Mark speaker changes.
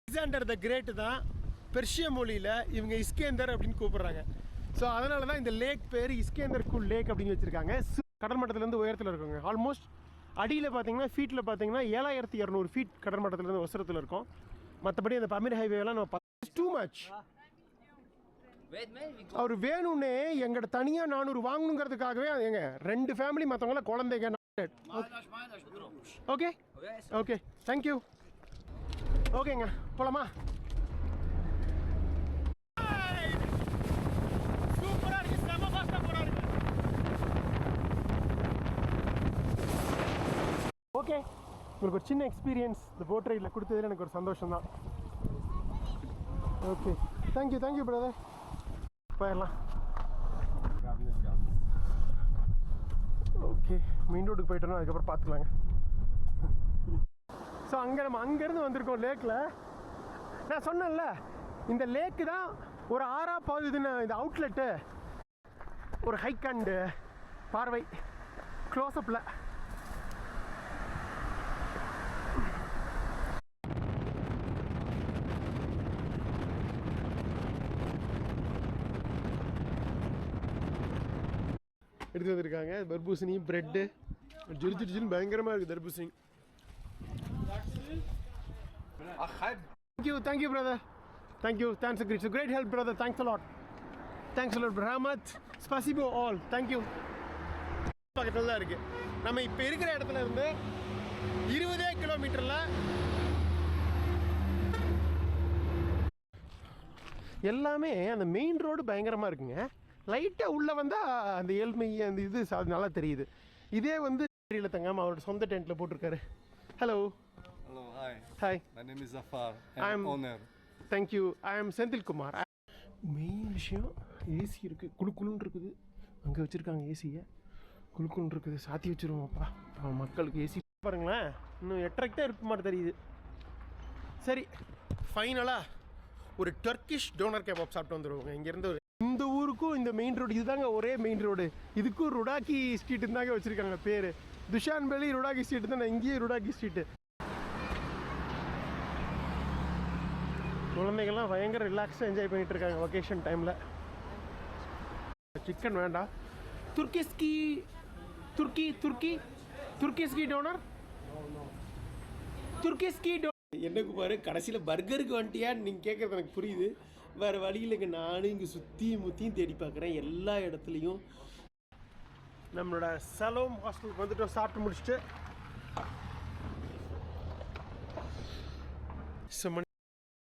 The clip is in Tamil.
Speaker 1: அலெக்சாண்டர் த கிரேட் தான் பெர்ஷிய மொழியில் இவங்க இஸ்கேந்தர் அப்படின்னு கூப்பிடுறாங்க. ஸோ அதனால தான் இந்த லேக் பேர் இஸ்கேந்தர் கூல் லேக் அப்படின்னு வச்சுருக்காங்க. கடல் மட்டத்துலேருந்து உயரத்தில் இருக்குங்க. ஆல்மோஸ்ட் அடியில் பார்த்தீங்கன்னா ஃபீட்டில் பார்த்தீங்கன்னா 7200 ஃபீட் கடல் மட்டத்துலேருந்து உசரத்தில் இருக்கும். மற்றபடி அந்த பமீர் ஹைவேலாம் நம்ம டூ மச். அவர் வேணும்னே எங்கிட்ட தனியாக 400 வாங்கணுங்கிறதுக்காகவே எங்க 2 ஃபேமிலி மற்றவங்களாம் குழந்தைங்க. Okay okay thank you. ஓகேங்க போலாமா? சூப்பரா இருக்கு, செம ஃபாஸ்டா போறாரு. ஓகே, உங்களுக்கு ஒரு சின்ன எக்ஸ்பீரியன்ஸ் இந்த போட் ரைடில் கொடுத்ததில் எனக்கு ஒரு சந்தோஷம் தான். Okay thank you thank you brother. போயிடலாம். ஓகே மெயின் ரோடுக்கு போயிட்டோம், அதுக்கப்புறம் பார்த்துக்கலாங்க. ஸோ நம்ம அங்கேருந்து வந்திருக்கோம் லேக்கில். நான் சொன்னேன்ல இந்த லேக்கு தான் ஒரு ஆறா போகுதுன்னு. இந்த அவுட்லெட்டு ஒரு ஹைக் அண்டு பார்வை க்ளோஸ்அப்பில். எடுத்து வந்திருக்காங்க தர்பூசணி பிரெட்டு. ஜிரிஜிரிஜின்னு பயங்கரமாக இருக்குது தர்பூசணி. Thank you brother. Thank you. It's a great help brother. Thanks a lot. Rahmat. Spasibo all. Thank you. பக்கத்தில் தான் இருக்குது. நம்ம இப்போ இருக்கிற இடத்துல இருந்து 20 கிலோமீட்டரில் எல்லாமே அந்த மெயின் ரோடு பயங்கரமாக இருக்குங்க. லைட்டாக உள்ளே வந்தால் அந்த ஏழ்மை அந்த இது நல்லா தெரியுது. இதே வந்து தெரியல தங்காமல் அவரோட சொந்த டென்ட்டில் போட்டிருக்காரு. Hello.
Speaker 2: Hello, hi.
Speaker 1: Hi.
Speaker 2: My name is Zafar. I'm owner.
Speaker 1: Thank you. I am Senthil Kumar. Main விஷயம் ஏசி இருக்குது, குளுக்குளுன்னு இருக்குது. அங்கே வச்சுருக்காங்க ஏசியை, குளுக்குன்னு இருக்குது. சாத்தி வச்சுருவோம்ப்பா மக்களுக்கு ஏசி. பாருங்களேன் இன்னும் 8:30 தான் இருக்க மாதிரி தெரியுது. சரி ஃபைனலாக ஒரு டர்க்கிஷ் டோனர் கேபாப் சாப்பிட்டு வந்துடுவோங்க. இங்கேருந்து இந்த ஊருக்கும் இந்த மெயின் ரோடு இதுதாங்க ஒரே மெயின் ரோடு. இதுக்கும் ருடாக்கி ஸ்ட்ரீட்டுன்னு தாங்க வச்சுருக்காங்க பேர். துஷான்பேலி ருடாக்கி ஸ்ட்ரீட்டு தான், இங்கேயே ருடாக்கி ஸ்ட்ரீட்டு. குழந்தைகள்லாம் பயங்கர ரிலாக்ஸாக என்ஜாய் பண்ணிகிட்டு இருக்காங்க வெக்கேஷன் டைமில். சிக்கன் வேண்டாம். துர்க்கிஸ்கி டோனர். என்னக்கு பாரு கடைசியில் பர்கருக்கு வந்துட்டியான்னு நீங்கள் கேட்குறது எனக்கு புரியுது. வேறு வழியிலங்க நானும் இங்கே சுற்றியும் முற்றியும் தேடி பார்க்குறேன் எல்லா இடத்துலையும். நம்மளோட சலோம் ஹாஸ்டலுக்கு வந்துட்டோம் சாப்பிட்டு முடிச்சுட்டு.